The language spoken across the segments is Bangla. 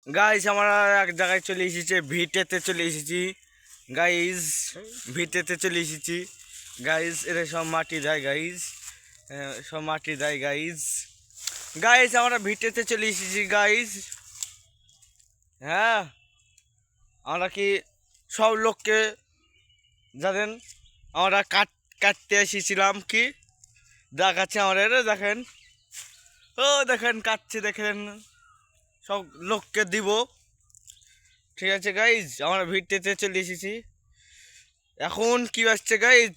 গাইস আমরা এক জায়গায় চলে এসেছি, ভিটেতে চলে এসেছি গাইস। ভিটেতে চলে এসেছি গাইস। এরা সব মাটি দেয় গাইস, সব মাটি দেয় গাইস। গাইস আমরা ভিটেতে চলে এসেছি গাইস। হ্যাঁ, আমরা কি সব লোককে জানেন আমরা কাটতে এসেছিলাম কি দেখাচ্ছে আমাদের। দেখেন, ও দেখেন কাটছে, দেখেন সব লোককে দিব। ঠিক আছে গাইজ, আমরা ভিড়তে চলে এসেছি। এখন কি বাজছে গাইজ?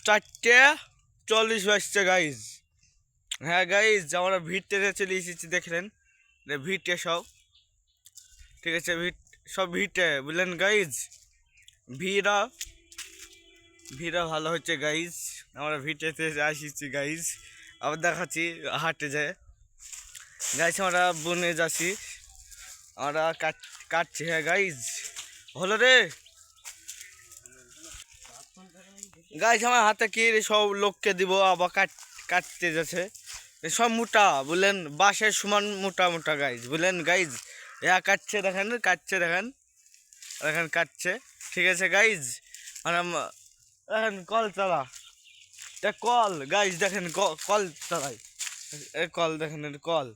4:40 বাজছে গাইজ। হ্যাঁ গাইজ, আমরা ভিড়তে চলে এসেছি, দেখলেন ভিড়ে সব। ঠিক আছে, সব ভিড়ে বুঝলেন গাইজ। ভিড়া ভালো হচ্ছে গাইজ। আমরা ভিড়তে আসিছি গাইজ, আবার দেখাচ্ছি হাটে যায় গাইজ। আমরা বনে যাচ্ছি, আমরা কাটছি। হ্যাঁ গাইজ, হলো রে গাইজ। আমার হাতে কি সব লোককে দিব, আবার কাটতে যাচ্ছে সব মোটা বুঝলেন, বাঁশের সমান মোটা মোটা গাইজ বুঝলেন গাইজ। কাটছে দেখেন, কাটছে দেখেন, দেখেন কাটছে। ঠিক আছে গাইজ, আর দেখেন কল চালা, কল গাইজ দেখেন, কল চালাই কল দেখেন, কল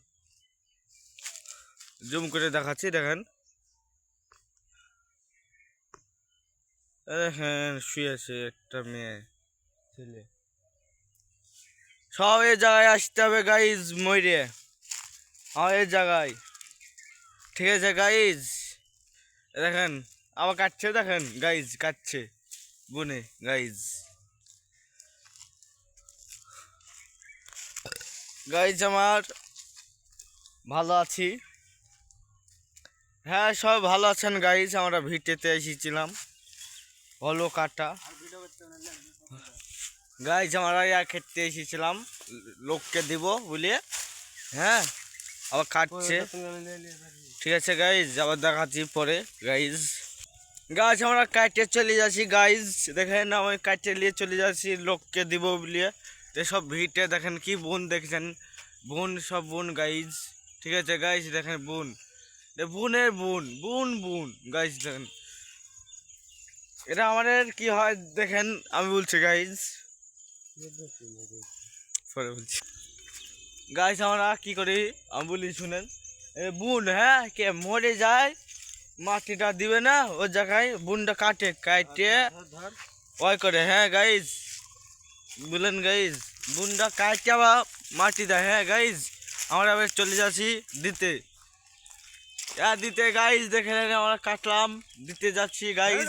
জুম করে দেখাচ্ছি দেখেন। হ্যাঁ, শুয়ে আছে একটা মেয়ে ছেলে। সব এই জায়গায় আসতে হবে গাইজ, ময়ূরে এই জায়গায়। ঠিক আছে গাইজ, দেখেন আবার কাটছে দেখেন গাইজ, কাটছে বনে গাইজ। গাইজ আমার ভালো আছি। হ্যাঁ সব ভালো আছেন গাইজ। আমরা ভিটেতে এসেছিলাম, হলো কাটা গাইজ। আমরা খেতে এসেছিলাম লোককে দিব বলে। হ্যাঁ, আবার কাটছে। ঠিক আছে গাইজ, আবার দেখাচ্ছি পরে গাইজ। গাছ আমরা কাটে চলে যাচ্ছি গাইজ, দেখেন আমি কাটে নিয়ে চলে যাচ্ছি লোককে দিব বলে। সব ভিটে দেখেন কি বোন দেখছেন, বোন সব বোন গাইজ। ঠিক আছে গাইজ, দেখেন বোন, বোনের বোন বোন বোন গাইজ। দেখেন এটা আমাদের কি হয় দেখেন, আমি বলছি গাইজ, পরে বলছি গাইজ। আমরা কি করি আমি বলি শুনেন। বোন হ্যাঁ কে মরে যায়, মাটিটা দিবে না ও জায়গায়, বুনটা কাটে ওই করে। হ্যাঁ গাইজ বুঝলেন গাইজ, বুনটা কাটে আবার মাটি দেয়। হ্যাঁ গাইজ, আমরা এবার চলে যাচ্ছি দিতে গাইজ। দেখে আমরা কাটলাম, দিতে যাচ্ছি গাইজ।